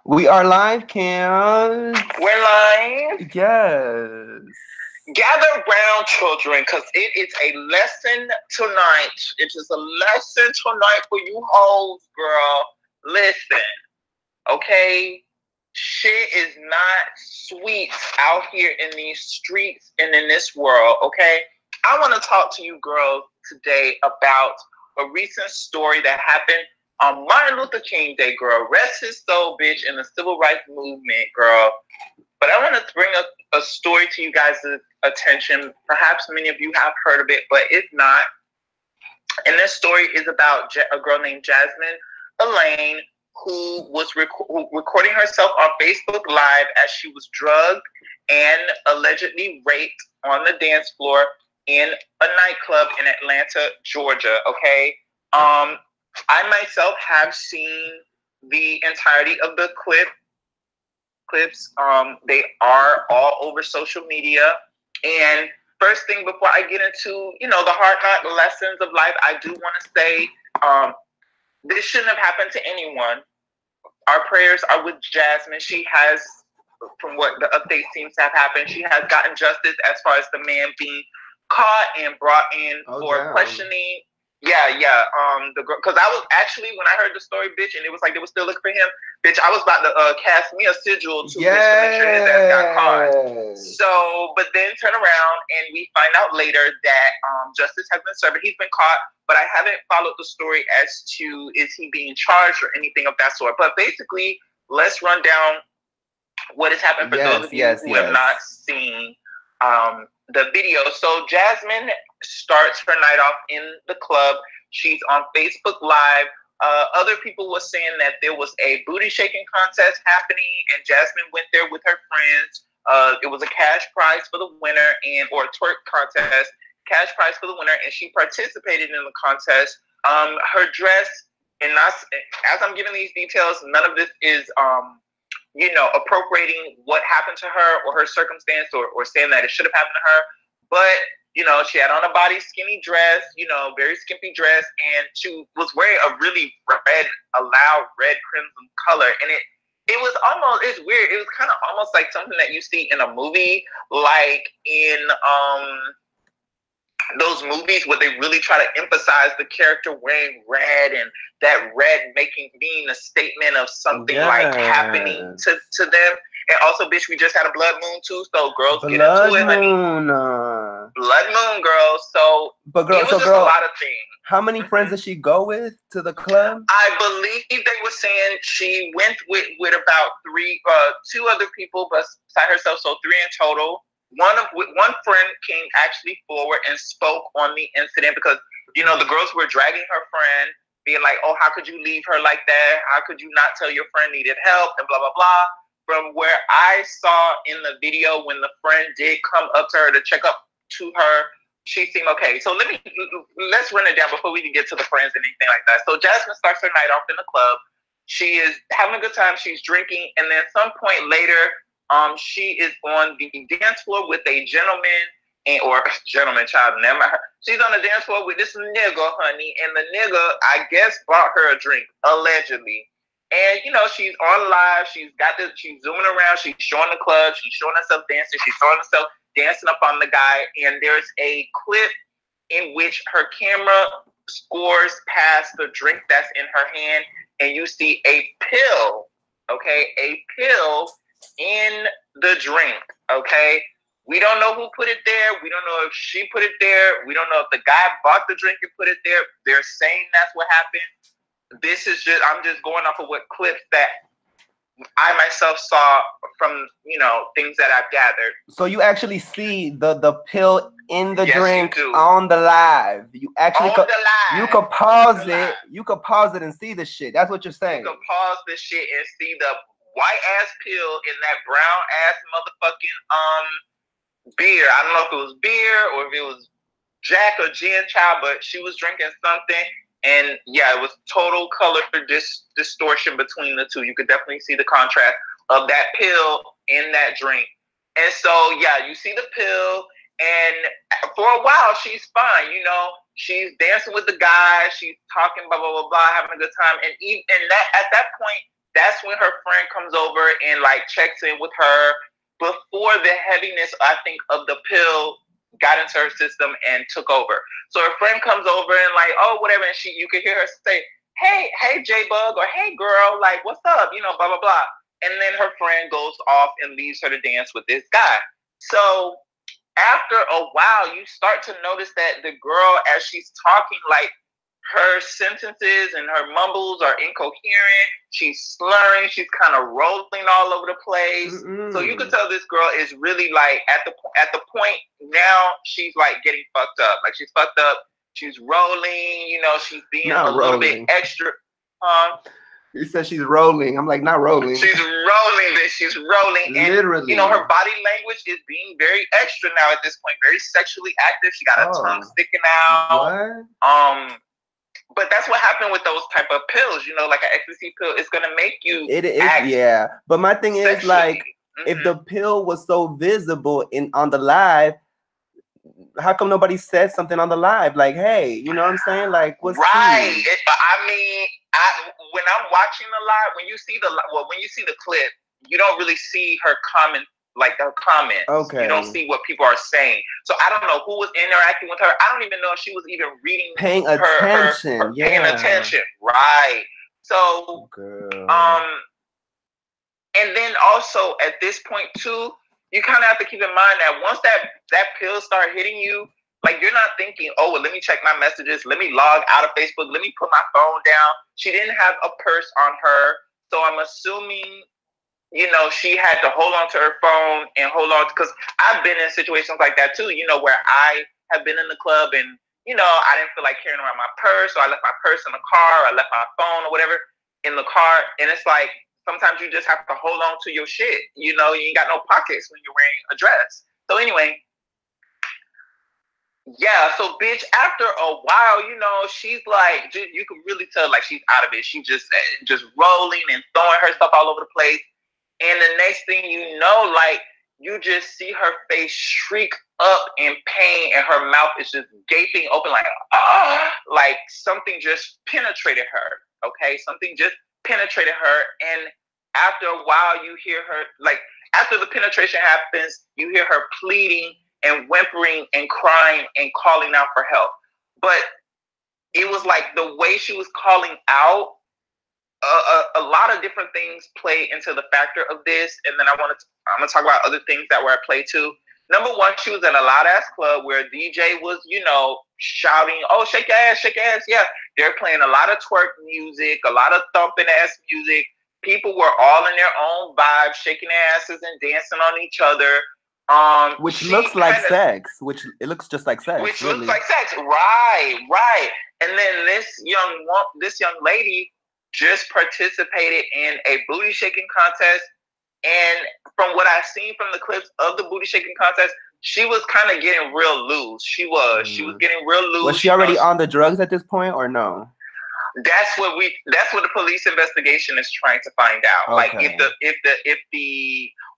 We are live, Cam. We're live. Yes. Gather round, children, because it is a lesson tonight. It is a lesson tonight for you hoes, girl. Listen, okay? Shit is not sweet out here in these streets and in this world, okay? I want to talk to you girls today about a recent story that happened on Martin Luther King Day, girl. Rest his soul, bitch, in the civil rights movement, girl. But I want to bring a story to you guys' attention. Perhaps many of you have heard of it, but if not, and this story is about a girl named Jasmine Eiland who was recording herself on Facebook Live as she was drugged and allegedly raped on the dance floor in a nightclub in Atlanta, Georgia. Okay, I myself have seen the entirety of the clips. They are all over social media. And first thing before I get into, the hard knock lessons of life, I do want to say this shouldn't have happened to anyone. Our prayers are with Jasmine. She has, from what the update seems to have happened, she has gotten justice as far as the man being caught and brought in for questioning. Yeah. The girl, because I was actually when I heard the story, bitch, and it was like they were still looking for him, bitch. I was about to cast me a sigil too, bitch, to make sure his ass got caught. So, but then turn around and we find out later that justice has been served. He's been caught, but I haven't followed the story as to is he being charged or anything of that sort. But basically, let's run down what has happened for those of you who have not seen the video. So Jasmine starts her night off in the club. She's on Facebook Live. Other people were saying that there was a booty shaking contest happening, and Jasmine went there with her friends. It was a cash prize for the winner, or a twerk contest, cash prize for the winner, and she participated in the contest. Her dress, and not, as I'm giving these details, none of this is appropriating what happened to her or her circumstance or saying that it should have happened to her. But, she had on a body skinny dress, very skimpy dress, and she was wearing a really a loud red crimson color. And it was almost, it's weird. It was kind of almost like something that you see in a movie, like in those movies where they really try to emphasize the character wearing red and that red being a statement of something like happening to them. And also, bitch, we just had a blood moon too, so girls get into it, honey. Blood moon, girls. So it was just a lot of things. How many friends did she go with to the club? I believe they were saying she went with about two other people beside herself, so three in total. One friend came actually forward and spoke on the incident because the girls were dragging her friend, being like, "Oh, how could you leave her like that? How could you not tell your friend needed help?" and blah blah blah. From where I saw in the video, when the friend did come up to her to check up to her, she seemed okay. So let's run it down before we can get to the friends and anything like that. So Jasmine starts her night off in the club. She is having a good time. She's drinking, and then some point later, she is on the dance floor with a gentleman or gentleman child. Never. She's on the dance floor with this nigga, honey, and the nigga, I guess, bought her a drink allegedly. And she's on live. She's zooming around. She's showing the club. She's showing herself dancing. She's showing herself dancing up on the guy. And there's a clip in which her camera scores past the drink that's in her hand, and you see a pill. Okay, a pill in the drink. Okay, we don't know who put it there. We don't know if she put it there. We don't know if the guy bought the drink and put it there. They're saying that's what happened. I'm just going off of what clips that I myself saw from things that I've gathered. So you actually see the pill in the drink on the live. You actually you could pause it. You could pause it and see the shit. That's what you're saying. You could pause the shit and see the white ass pill in that brown ass motherfucking beer. I don't know if it was beer or if it was Jack or gin, child, but she was drinking something. And yeah, it was total color distortion between the two. You could definitely see the contrast of that pill in that drink. And so, yeah, you see the pill, and for a while, she's fine. She's dancing with the guy. She's talking, blah, blah, blah, blah, having a good time. And at that point, That's when her friend comes over and like checks in with her before the heaviness, I think, of the pill got into her system and took over. So her friend comes over and like, oh, whatever, and you could hear her say, hey, J-Bug, or hey, girl, like, what's up? You know, blah, blah, blah. And then her friend goes off and leaves her to dance with this guy. So after a while, you start to notice that the girl, as she's talking, like, her sentences and her mumbles are incoherent. She's slurring. She's kind of rolling all over the place. So you can tell this girl is really like at the point now she's like getting fucked up. Like she's fucked up. She's rolling. You know, she's being a little bit extra. You said she's rolling. I'm like, not rolling. She's rolling, bitch. She's rolling. And, literally. You know, her body language is being very extra now at this point. Very sexually active. She got her tongue sticking out. What? But that's what happened with those type of pills. You know, like an ecstasy pill, it's going to make you act yeah. But my thing is, like, if the pill was so visible on the live, how come nobody said something on the live? Like, hey, you know what I'm saying? Like, what's right? I mean, when I'm watching the live, when you see the clip, you don't really see her comment, like her comments. Okay. You don't see what people are saying. So I don't know who was interacting with her. I don't even know if she was even reading, paying attention. Paying attention. Right. So, and then also at this point too, you kind of have to keep in mind that once that pill start hitting you, like you're not thinking, oh, well, let me check my messages. Let me log out of Facebook. Let me put my phone down. She didn't have a purse on her. So I'm assuming, you know, she had to hold on to her phone and hold on, because I've been in situations like that too, you know, where I have been in the club and, you know, I didn't feel like carrying around my purse, or I left my purse in the car, or I left my phone or whatever in the car. And it's like, sometimes you just have to hold on to your shit. You know, you ain't got no pockets when you're wearing a dress. So anyway, yeah, so bitch, after a while, you know, she's like, you can really tell like she's out of it. She just rolling and throwing her stuff all over the place. And the next thing you know, like, you just see her face shriek up in pain and her mouth is just gaping open like something just penetrated her, okay? Something just penetrated her. And after a while, you hear her, like, after the penetration happens, you hear her pleading and whimpering and crying and calling out for help. But it was like the way she was calling out, a lot of different things play into the factor of this. And then I'm going to talk about other things that were at play too. Number one, she was in a loud ass club where DJ was, you know, shouting, oh, shake your ass, shake your ass. Yeah. They're playing a lot of twerk music, a lot of thumping ass music. People were all in their own vibe, shaking their asses and dancing on each other. Which looks like sex. Which it looks just like sex. Which really looks like sex. Right. And then this young lady just participated in a booty shaking contest. And from what I've seen from the clips of the booty shaking contest, she was kind of getting real loose. She was getting real loose. Was she already on the drugs at this point or no? That's what the police investigation is trying to find out. Okay. Like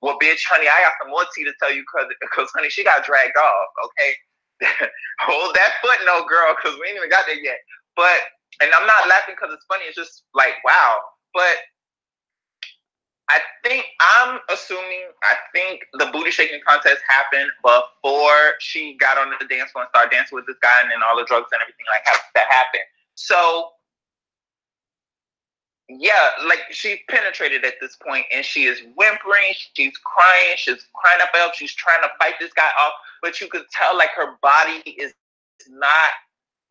well, bitch, honey, I got some more tea to tell you because honey, she got dragged off. Okay, hold that footnote, girl, because we ain't even got there yet. But, and I'm not laughing because it's funny. It's just like, wow. But I think the booty shaking contest happened before she got on the dance floor and started dancing with this guy, and then all the drugs and everything like that happened. So yeah, like she penetrated at this point, and she is whimpering, she's crying up help, she's trying to fight this guy off, but you could tell like her body is not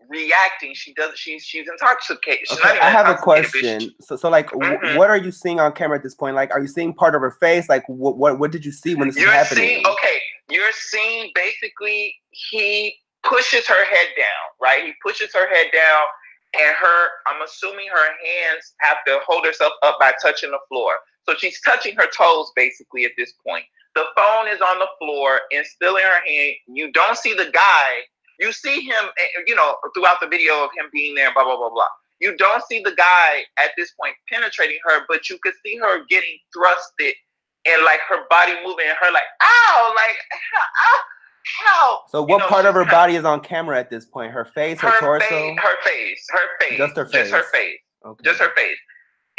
reacting. She's intoxicated. She's okay, I have a question. So like, what are you seeing on camera at this point? Like, are you seeing part of her face? Like, what did you see when this was happening? You're seeing basically he pushes her head down, right? He pushes her head down. And I'm assuming her hands have to hold herself up by touching the floor. So she's touching her toes basically at this point. The phone is on the floor and still in her hand. You don't see the guy. You see him, you know, throughout the video of him being there, blah, blah, blah, blah. You don't see the guy at this point penetrating her, but you could see her getting thrusted and like her body moving and her like, ow, like, ow. How? So what part of her body is on camera at this point? Her face, her torso? Her face. Just her face. Okay. Just her face.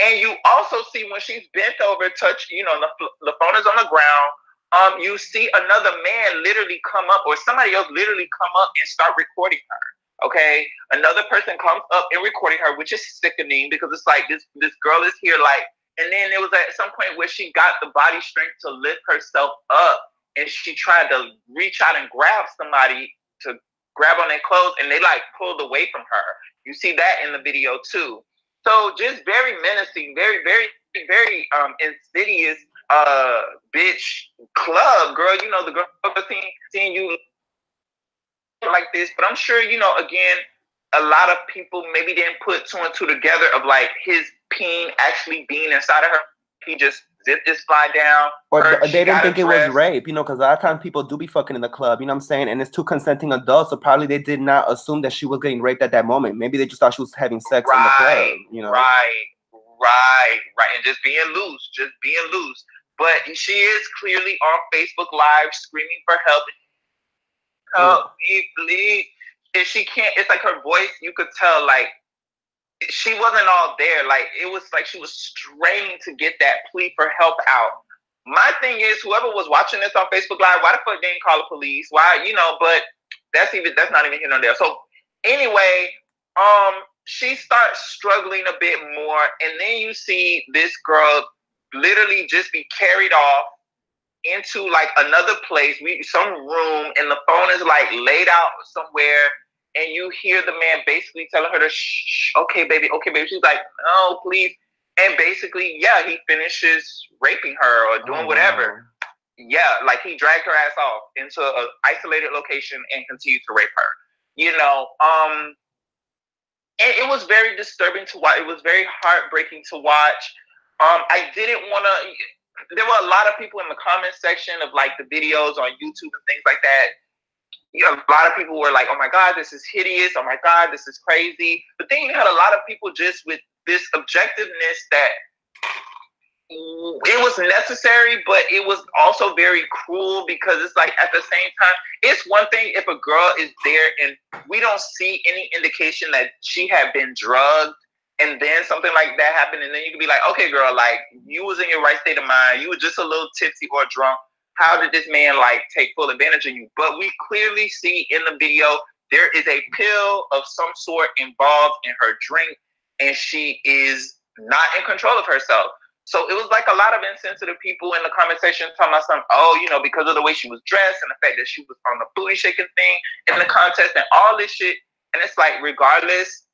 And you also see when she's bent over, the phone is on the ground. You see another man literally come up, or somebody else literally come up and start recording her. Okay, another person comes up and recording her, which is sickening because it's like this girl is here, like, and then it was at some point where she got the body strength to lift herself up, and she tried to reach out and grab somebody to grab on their clothes, and they like pulled away from her. You see that in the video too. So just very menacing, very, very, very insidious bitch club, girl. You know, the girl seeing you like this, but I'm sure, again, a lot of people maybe didn't put two and two together of like his peen actually being inside of her. He just zipped his fly down. Or they didn't think it was rape, because a lot of times people do be fucking in the club, you know what I'm saying? And it's two consenting adults, so probably they did not assume that she was getting raped at that moment. Maybe they just thought she was having sex in the club, Right. And just being loose. But she is clearly on Facebook Live screaming for help. Help me, please. And she can't, it's like her voice, you could tell, like, she wasn't all there. Like, it was like she was straining to get that plea for help out. My thing is, whoever was watching this on Facebook Live, why the fuck didn't call the police? Why, but that's not even here nor there. So anyway, she starts struggling a bit more, and then you see this girl literally just be carried off into like another place, some room, and the phone is like laid out somewhere, and you hear the man basically telling her to shh, okay baby. She's like, no, please. And basically, yeah, he finishes raping her or doing whatever. Wow. Yeah, like he dragged her ass off into an isolated location and continued to rape her. And it was very disturbing to watch. It was very heartbreaking to watch. I didn't want to. There were a lot of people in the comment section of like the videos on YouTube and things like that. A lot of people were like, oh my God, this is hideous. Oh my God, this is crazy. But then you had a lot of people just with this objectiveness that it was necessary, but it was also very cruel because it's like at the same time, it's one thing if a girl is there and we don't see any indication that she had been drugged, and then something like that happened, and then you can be like, okay, girl, like you was in your right state of mind, you were just a little tipsy or drunk. How did this man like take full advantage of you? But we clearly see in the video there is a pill of some sort involved in her drink, and she is not in control of herself. So it was like a lot of insensitive people in the comment section talking about something, because of the way she was dressed and the fact that she was on the booty shaking thing in the contest and all this shit. And it's like, regardless,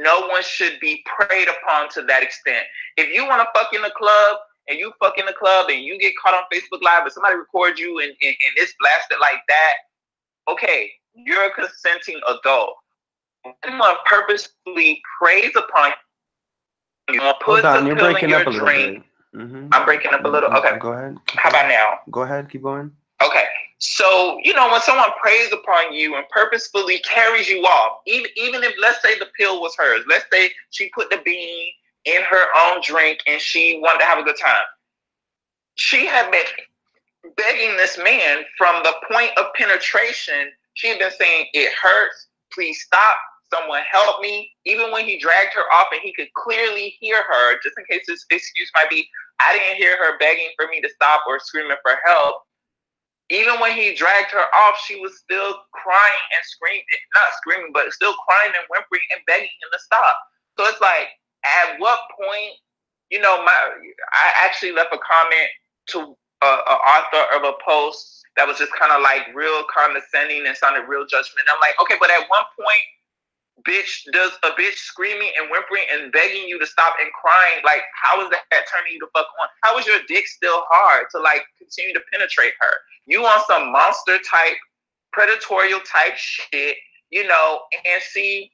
no one should be preyed upon to that extent. If you want to fuck in the club and you fuck in the club and you get caught on Facebook Live and somebody records you and it's blasted like that, okay, you're a consenting adult. Anyone purposely preys upon you, puts a pill in your drink. Mm-hmm. I'm breaking up a little. Okay. Go ahead. How about now? Go ahead. Keep going. Okay. So, when someone preys upon you and purposefully carries you off, even if, let's say, the pill was hers, let's say she put the bean in her own drink and she wanted to have a good time. She had been begging this man from the point of penetration. She had been saying, it hurts, please stop, someone help me. Even when he dragged her off and he could clearly hear her, just in case his excuse might be, I didn't hear her begging for me to stop or screaming for help. Even when he dragged her off, she was still crying and screaming, not screaming, but still crying and whimpering and begging him to stop. So it's like, at what point, I actually left a comment to an author of a post that was just kind of like real condescending and sounded real judgmental. I'm like, okay, but at one point, does a bitch screaming and whimpering and begging you to stop and crying, like, how is that turning you the fuck on? How is your dick still hard to like continue to penetrate her? You on some monster type, predatorial type shit, and see,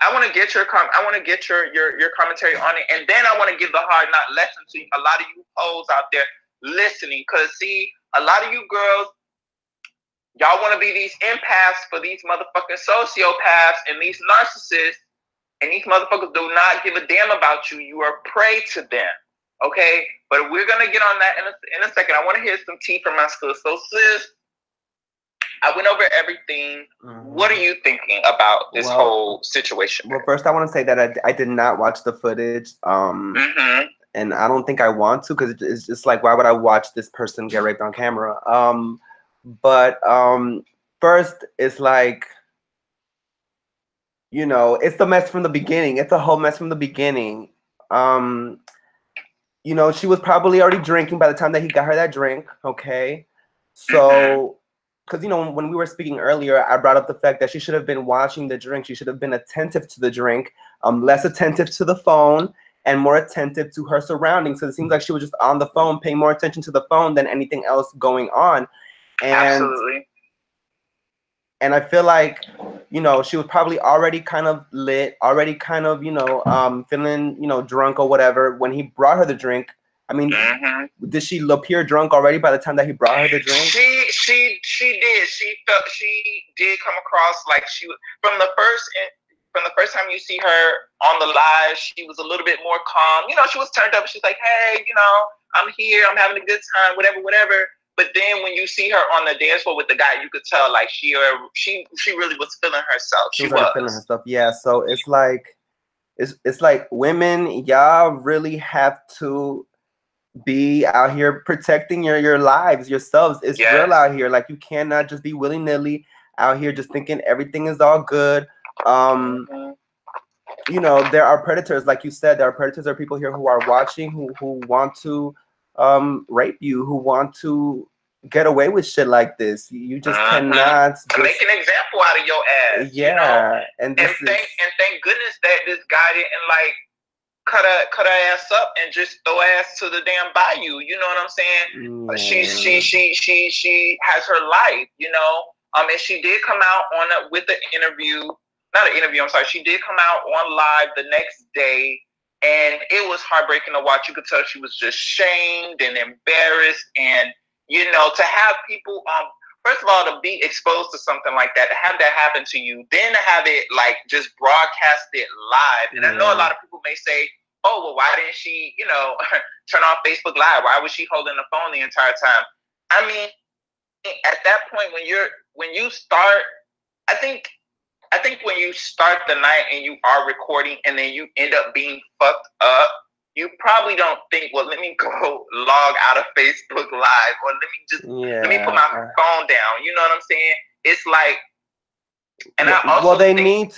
I want to get your commentary on it, and then I want to give the hard knock lesson to a lot of you hoes out there listening, because see, a lot of you girls, y'all want to be these empaths for these motherfucking sociopaths and these narcissists, and these motherfuckers do not give a damn about you. You are prey to them, okay? But we're going to get on that in a second. I want to hear some tea from my sis. So, sis, I went over everything. What are you thinking about this whole situation? Well, first I want to say that I did not watch the footage. And I don't think I want to, because it's just like, why would I watch this person get raped on camera? But first, it's like, you know, it's the mess from the beginning. It's a whole mess from the beginning. You know, she was probably already drinking by the time that he got her that drink, okay? So, because, you know, when we were speaking earlier, I brought up the fact that she should have been watching the drink. She should have been attentive to the drink, less attentive to the phone, and more attentive to her surroundings. So it seems like she was just on the phone, paying more attention to the phone than anything else going on. And, absolutely. And I feel like, you know, she was probably already kind of lit, already kind of, you know, feeling, you know, drunk or whatever when he brought her the drink. I mean, did she appear drunk already by the time that he brought her the drink? She did. She did come across like she was from the first time you see her on the live. She was a little bit more calm. You know, she was turned up. She's like, hey, you know, I'm here. I'm having a good time. Whatever. But then when you see her on the dance floor with the guy, you could tell like she really was feeling herself. She was feeling herself. Yeah. So it's like women, y'all really have to be out here protecting your lives, yourselves. It's real out here. Like, you cannot just be willy-nilly out here just thinking everything is all good. You know, there are predators, like you said. There are predators. There are people here who are watching, who want to rape you, who want to get away with shit like this. You just cannot make an example out of your ass. Yeah, you know? and thank goodness that this guy didn't like cut her ass up and just throw ass to the damn bayou. You know what I'm saying? She has her life. You know, and she did come out with the interview. Not an interview. I'm sorry. She did come out on live the next day. And it was heartbreaking to watch. You could tell she was just shamed and embarrassed. And, you know, to have people, first of all, to be exposed to something like that, to have that happen to you, then to have it, like, just broadcasted live. And I know a lot of people may say, oh, well, why didn't she, you know, turn off Facebook Live? Why was she holding the phone the entire time? I mean, at that point, when you start, I think when you start the night and you are recording and then you end up being fucked up, you probably don't think, well, let me go log out of Facebook Live, or let me put my phone down. You know what I'm saying? It's like, and I also they need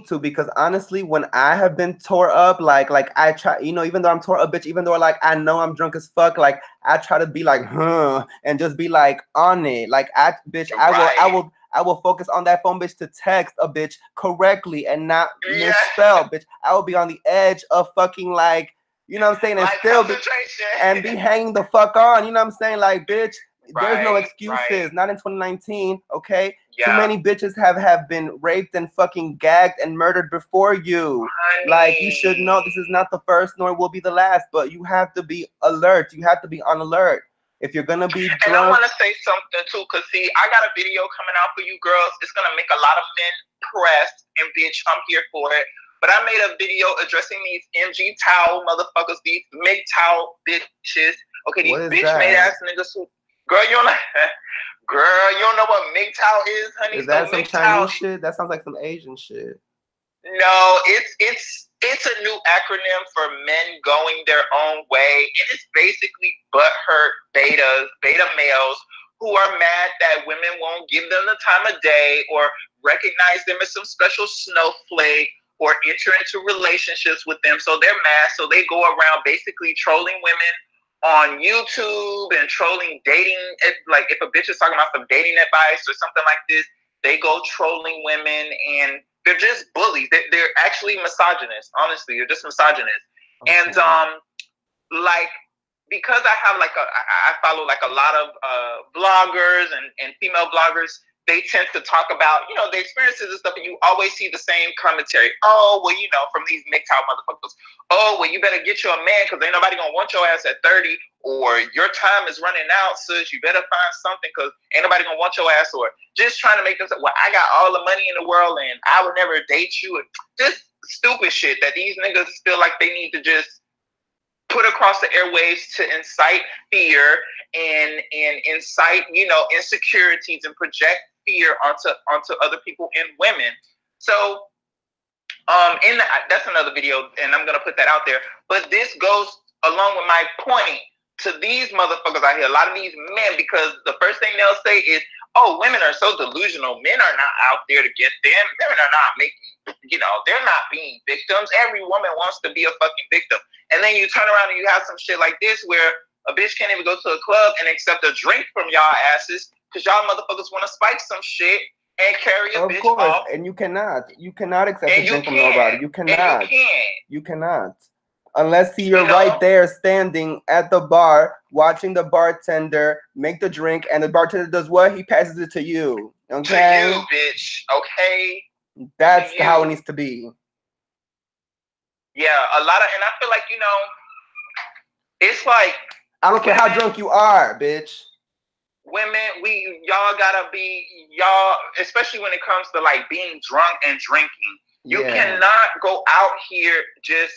to, because honestly, when I have been tore up, like I try, you know, even though I'm tore up, bitch, even though like I know I'm drunk as fuck, like I try to be like, and just be like on it, like I will focus on that phone, bitch, to text a bitch correctly and not misspell, bitch. I will be on the edge of fucking, like, you know what I'm saying, and still be, and be hanging the fuck on, you know what I'm saying, like, bitch. There's no excuses. Not in 2019, okay? Too many bitches have been raped and fucking gagged and murdered before you. Honey. Like, you should know this is not the first, nor will be the last, but you have to be alert. You have to be on alert. If you're gonna be drunk. And I want to say something too, because see, I got a video coming out for you girls. It's gonna make a lot of men pressed, and bitch, I'm here for it. But I made a video addressing these MG towel motherfuckers, these MGTOW bitches. Okay, these bitch made ass niggas who, girl, you don't know what MGTOW is, honey. Is that some Chinese shit? That sounds like some Asian shit. No, it's a new acronym for men going their own way, and it's basically butthurt beta males who are mad that women won't give them the time of day or recognize them as some special snowflake or enter into relationships with them. So they're mad. So they go around basically trolling women on YouTube and trolling dating. Like if a bitch is talking about some dating advice or something like this, they go trolling women, and they're just bullies. They're actually misogynists. Honestly, they're just misogynists. Okay. And like, because I follow like a lot of bloggers and female bloggers, they tend to talk about, you know, the experiences and stuff, and you always see the same commentary. Oh, well, you know, from these MGTOW motherfuckers. Oh, well, you better get you a man because ain't nobody gonna want your ass at 30, or your time is running out, sis. You better find something because ain't nobody gonna want your ass, or just trying to make them say, well, I got all the money in the world and I would never date you. Just stupid shit that these niggas feel like they need to just put across the airwaves to incite fear and incite, you know, insecurities and project fear onto other people and women. So that's another video, and I'm gonna put that out there. But this goes along with my point to these motherfuckers out here, a lot of these men, because the first thing they'll say is, oh, women are so delusional. Men are not out there to get them. Women are not making, you know, they're not being victims. Every woman wants to be a fucking victim. And then you turn around and you have some shit like this where a bitch can't even go to a club and accept a drink from y'all asses because y'all motherfuckers want to spike some shit and carry a bitch off. And you cannot accept a drink from nobody. You cannot. You cannot. Unless you're right there standing at the bar, watching the bartender make the drink, and the bartender does what? He passes it to you. Okay? To you, bitch. Okay? That's how it needs to be. Yeah, and I feel like, you know, it's like, I don't care how drunk you are, bitch. Women, y'all gotta be, especially when it comes to like being drunk and drinking. You cannot go out here just,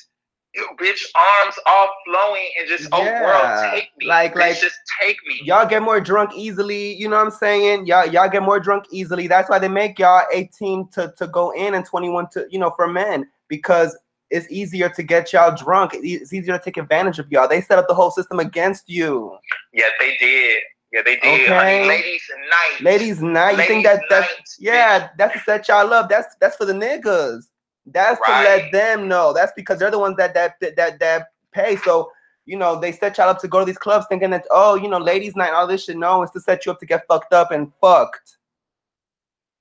bitch, arms all flowing and just, oh, world, take me. Like, just take me. Y'all get more drunk easily. You know what I'm saying? Y'all get more drunk easily. That's why they make y'all 18 to go in and 21 to, you know, for men, because it's easier to get y'all drunk. It's easier to take advantage of y'all. They set up the whole system against you. Yeah, they did. Yeah, they did. Okay. Honey, ladies night. Ladies night. You think that's that's to set y'all up. That's for the niggas. That's to let them know. That's because they're the ones that pay. So, you know, they set y'all up to go to these clubs thinking that, oh, you know, ladies night, all this shit. No, it's to set you up to get fucked up and fucked.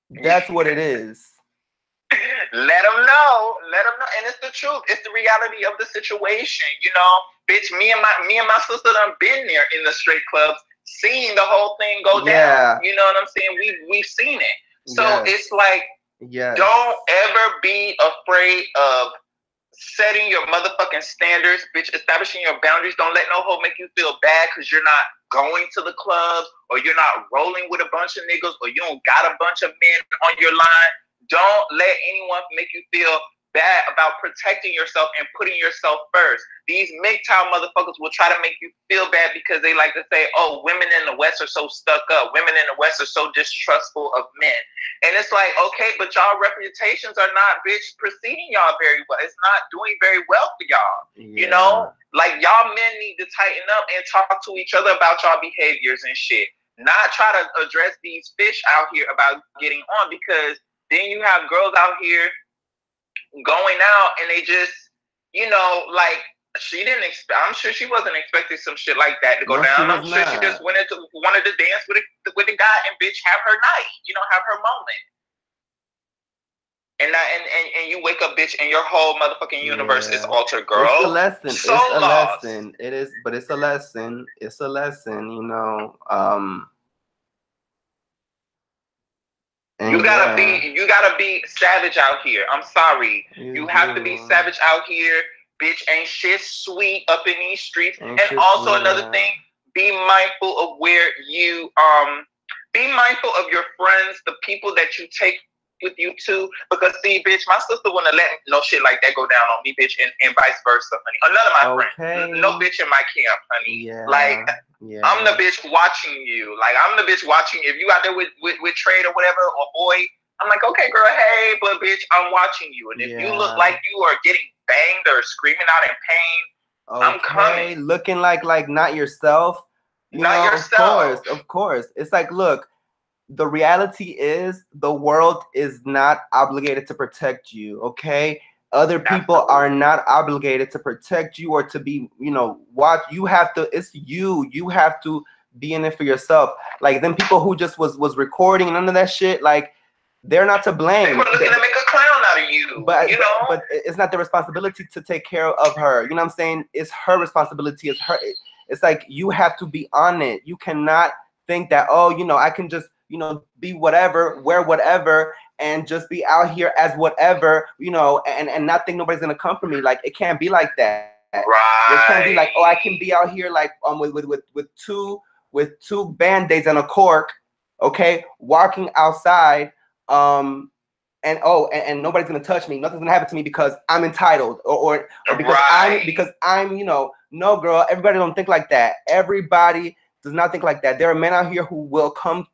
That's what it is. Let them know. And it's the truth. It's the reality of the situation. You know, bitch, me and my sister done been there in the straight clubs, seeing the whole thing go down. You know what I'm saying? We've seen it. So it's like, don't ever be afraid of setting your motherfucking standards, bitch, establishing your boundaries. Don't let no hoe make you feel bad because you're not going to the clubs, or you're not rolling with a bunch of niggas, or you don't got a bunch of men on your line. Don't let anyone make you feel bad about protecting yourself and putting yourself first. These MGTOW motherfuckers will try to make you feel bad because they like to say, oh, women in the West are so stuck up. Women in the West are so distrustful of men. And it's like, okay, but y'all reputations are not, bitch, preceding y'all very well. It's not doing very well for y'all. You know? Like, y'all men need to tighten up and talk to each other about y'all behaviors and shit. Not try to address these fish out here about getting on, because then you have girls out here going out and they just, you know, like, she didn't expect, I'm sure she wasn't expecting some shit like that to go down. I'm sure she just wanted to dance with a guy and bitch have her night, you know, have her moment. And you wake up, bitch, and your whole motherfucking universe is altered, girl. It's a lesson. So it's a lesson. It is, but it's a lesson. It's a lesson, you know. You gotta be savage out here. I'm sorry. You have to be savage out here. Bitch, ain't shit sweet up in these streets. And also another thing, be mindful of where you be mindful of your friends, the people that you take with you too. Because see, bitch, my sister wouldn't let no shit like that go down on me, bitch, and vice versa, honey. None of my friends. No bitch in my camp, honey. I'm the bitch watching you. Like, I'm the bitch watching. If you out there with trade or whatever, or boy, I'm like, okay, girl, hey, but bitch, I'm watching you. And if you look like you are getting banged or screaming out in pain, I'm coming. Looking like not yourself. Not yourself. Of course. It's like, look, the reality is the world is not obligated to protect you, okay? Other people are not obligated to protect you or to be, you know, watch. You have to, it's you. You have to be in it for yourself. Like, them people who just was recording, none of that shit, like, they're not to blame. They were looking to make a clown out of you, but, you know? But it's not their responsibility to take care of her. You know what I'm saying? It's her responsibility. It's her. It's like, you have to be on it. You cannot think that, oh, you know, I can just, you know, be whatever, wear whatever, and just be out here as whatever, you know, and not think nobody's gonna come for me. Like, it can't be like that. Right. It can't be like, oh, I can be out here like with two band-aids and a cork, okay, walking outside, and nobody's gonna touch me. Nothing's gonna happen to me because I'm entitled, or because I'm, you know, No, girl, everybody don't think like that. Everybody does not think like that. There are men out here who will come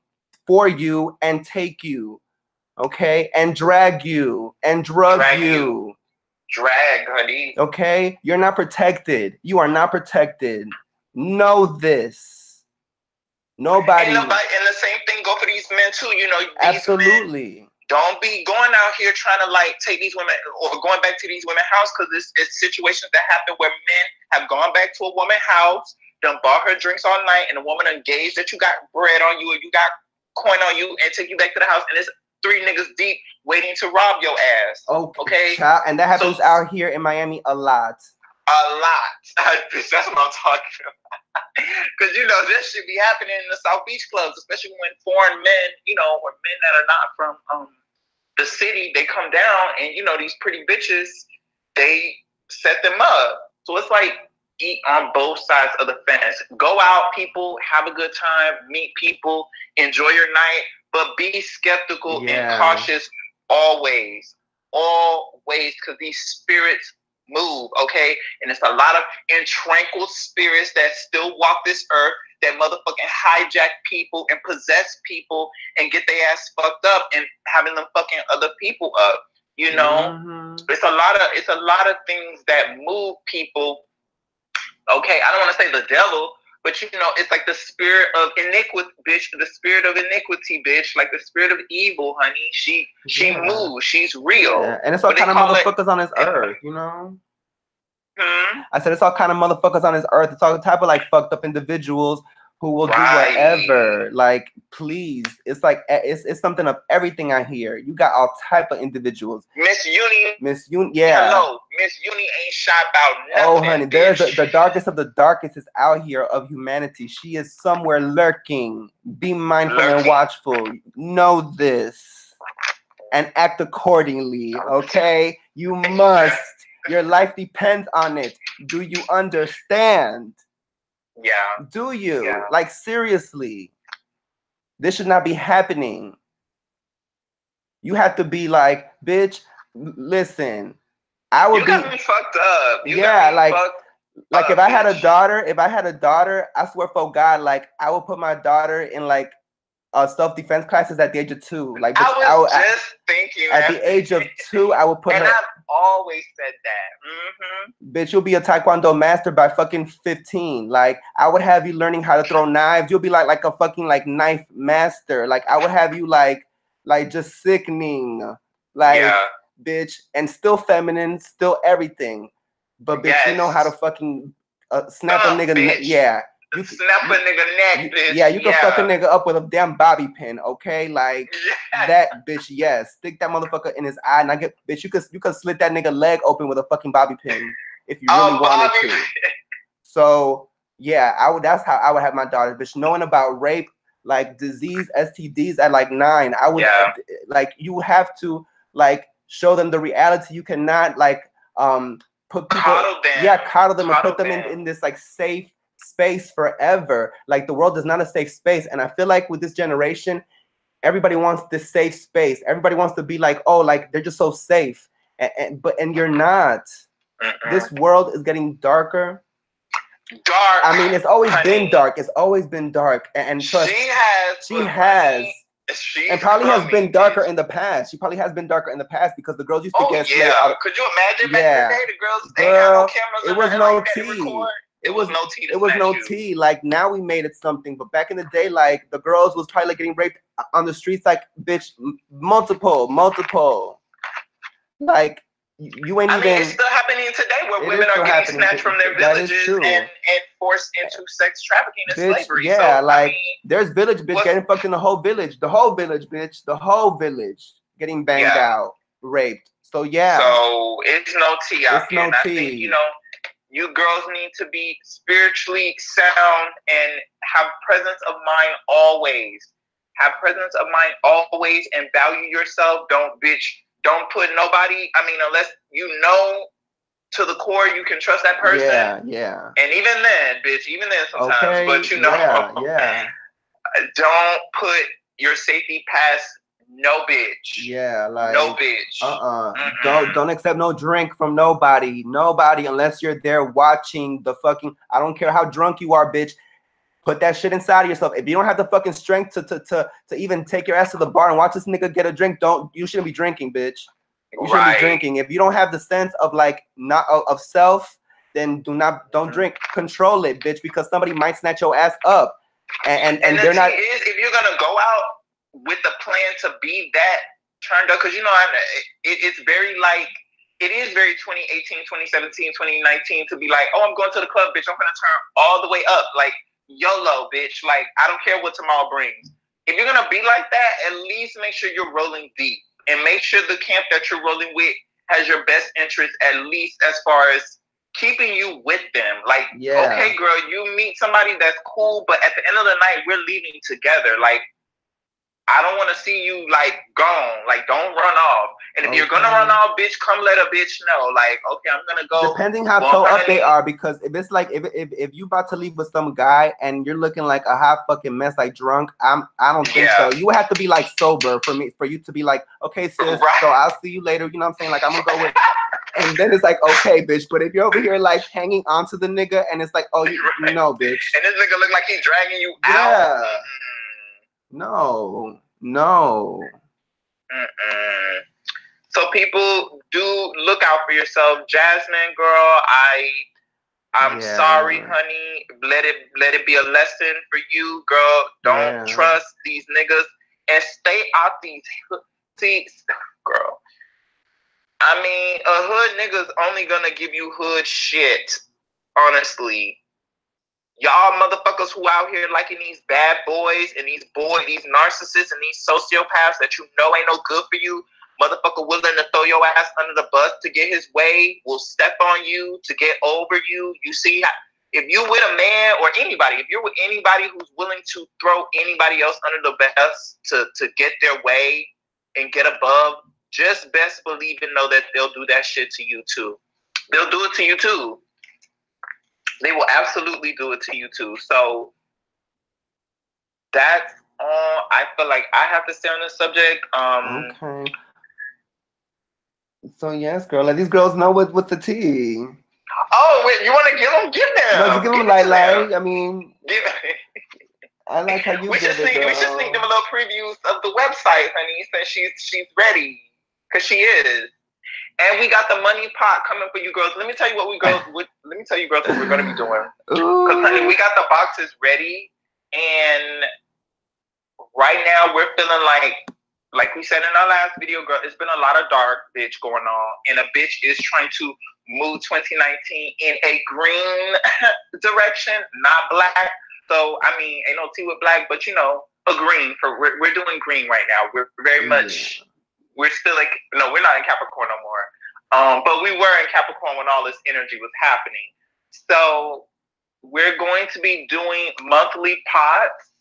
for you and take you, okay, and drag you and drug you. Drag, honey. Okay, you're not protected. You are not protected. Know this. Nobody. And the same thing go for these men too. You know, these absolutely. Men, don't be going out here trying to like take these women or going back to these women's house, because it's situations that happen where men have gone back to a woman's house, done bought her drinks all night, and the woman engaged that you got bread on you or you got coin on you, and take you back to the house, and it's 3 niggas deep waiting to rob your ass. Okay? Child, and that happens out here in Miami a lot. A lot. That's what I'm talking about. Because, you know, this should be happening in the South Beach clubs, especially when foreign men, you know, or men that are not from the city, they come down and, you know, these pretty bitches, they set them up. So it's like eat on both sides of the fence. Go out, people, have a good time, meet people, enjoy your night, but be skeptical and cautious always. Always, because these spirits move, okay? And it's a lot of intranquil spirits that still walk this earth, that motherfucking hijack people and possess people and get their ass fucked up and having them fucking other people up. You know, it's a lot of things that move people. Okay, I don't want to say the devil, but you know, it's like the spirit of iniquity, bitch. The spirit of iniquity, bitch. Like the spirit of evil, honey. She moves. She's real. Yeah. And it's all kind of motherfuckers on this earth, you know. I said it's all kind of motherfuckers on this earth. It's all type of like fucked up individuals who will do whatever. Like, please, it's like it's something of everything I hear. You got all type of individuals. Miss Uni, yeah. Hello, Miss Uni ain't shy about nothing. Oh, honey, there's the darkest of the darkest is out here of humanity. She is somewhere lurking. Be mindful and watchful. Know this and act accordingly. Okay, you must. Your life depends on it. Do you understand? Yeah. Do you? Yeah. Like, seriously. This should not be happening. You have to be like, bitch, listen. I would got me fucked up. You got me like fucked like up, if I had a daughter, I swear for God, like I would put my daughter in like self-defense classes at the age of 2. Like I was just thinking at the age of 2, I would put and her. I've always said that. Bitch, you'll be a taekwondo master by fucking 15. Like I would have you learning how to throw knives. You'll be like a fucking like knife master. Like I would have you like just sickening. Like bitch, and still feminine, still everything. But bitch, you know how to fucking snap a nigga. You snap a nigga neck, bitch. Yeah, you can fuck a nigga up with a damn bobby pin, okay? Like that, bitch. Yes, stick that motherfucker in his eye, and bitch. You could slit that nigga leg open with a fucking bobby pin if you really wanted to. So yeah, that's how I would have my daughter, bitch. Knowing about rape, like disease, STDs at like 9, I would like you have to like show them the reality. You cannot like put people, coddle them and put them in this like safe space forever. Like the world is not a safe space, and I feel like with this generation, everybody wants this safe space. Everybody wants to be like, oh, like they're just so safe, but you're not. This world is getting darker. I mean, it's always been dark. It's always been dark, and trust, she has. And probably has been darker in the past. She probably has been darker in the past because the girls used to get slayed out of. Could you imagine back in the day, the girls ain't had no cameras? It was no tea. It was no tea. It was no tea. Like now we made it something, but back in the day, like the girls was probably like getting raped on the streets, like bitch, multiple. Like you ain't even. It's still happening today, where women are getting snatched from their villages and forced into sex trafficking and slavery. Yeah, so, like there's village bitch getting fucked in the whole village, bitch, the whole village getting banged out, raped. So yeah. So it's no tea out here. No tea. I think, you know, you girls need to be spiritually sound and have presence of mind always. Have presence of mind always and value yourself. Don't put nobody, I mean, unless you know to the core you can trust that person. Yeah. And even then, sometimes. Okay, but you know, don't put your safety past no bitch. Yeah, like no bitch. Don't accept no drink from nobody unless you're there watching the fucking. I don't care how drunk you are, bitch. Put that shit inside of yourself. If you don't have the fucking strength to even take your ass to the bar and watch this nigga get a drink, you shouldn't be drinking, bitch. You shouldn't be drinking. If you don't have the sense of like not of self, then don't drink. Control it, bitch, because somebody might snatch your ass up. And the they're not. thing is, if you're gonna go out with the plan to be that turned up, because you know it's very like it is very 2018, 2017, 2019 to be like, oh, I'm going to the club, bitch. I'm gonna turn all the way up, like YOLO, bitch. Like I don't care what tomorrow brings. If you're gonna be like that, at least make sure you're rolling deep and make sure the camp that you're rolling with has your best interest, at least as far as keeping you with them. Like, okay, girl, you meet somebody that's cool, but at the end of the night, we're leaving together. Like, I don't want to see you like gone. Like, don't run off. And if you're gonna run off, bitch, come let a bitch know. Like, okay, I'm gonna go. Depending how toe up they are, because if it's like if you about to leave with some guy and you're looking like a hot fucking mess, like drunk, I don't think so. You would have to be like sober for you to be like, okay, sis, so I'll see you later. You know what I'm saying? Like, I'm gonna go with. And then it's like, okay, bitch. But if you're over here like hanging on to the nigga and it's like, oh, no, bitch. And this nigga look like he's dragging you out. No. So people, do look out for yourself. Jasmine, girl, I'm sorry, honey. Let it be a lesson for you, girl. Don't trust these niggas and stay out these. See, girl. I mean, a hood nigga's only gonna give you hood shit. Honestly, y'all motherfuckers who out here liking these bad boys and these narcissists and these sociopaths that you know ain't no good for you. Motherfucker willing to throw your ass under the bus to get his way, will step on you to get over you. You see, if you with a man or anybody, if you're with anybody who's willing to throw anybody else under the bus to get their way and get above, just best believe and know that they'll do that shit to you too. They'll do it to you too. They will absolutely do it to you too. So that's all I feel like I have to say on this subject. Okay. So yes, girl, let these girls know what the tea. Oh, wait, you want to give them? Give them. No, just give them like. I mean, I like how you did it. We should sneak them a little previews of the website, honey, since she's ready, because she is. And we got the money pot coming for you girls. Let me tell you girls, what we're gonna be doing. Because honey, we got the boxes ready, and right now we're feeling like we said in our last video, girl, it's been a lot of dark bitch going on, and a bitch is trying to move 2019 in a green direction, not black. So I mean, ain't no tea with black, but you know, a green. We're doing green right now. We're very much. We're still like, no, we're not in Capricorn no more. But we were in Capricorn when all this energy was happening. So we're going to be doing monthly pots,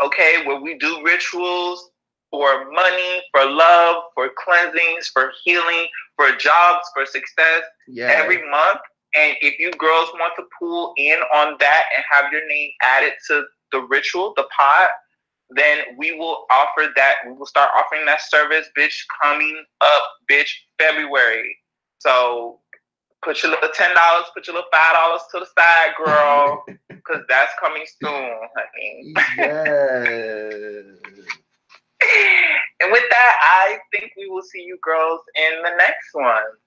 okay, where we do rituals for money, for love, for cleansings, for healing, for jobs, for success every month. And if you girls want to pull in on that and have your name added to the ritual, the pot, then we will offer that. We will start offering that service, bitch, coming up, bitch, February. So put your little $10, put your little $5 to the side, girl, because that's coming soon, honey. Yes. And with that, I think we will see you girls in the next one.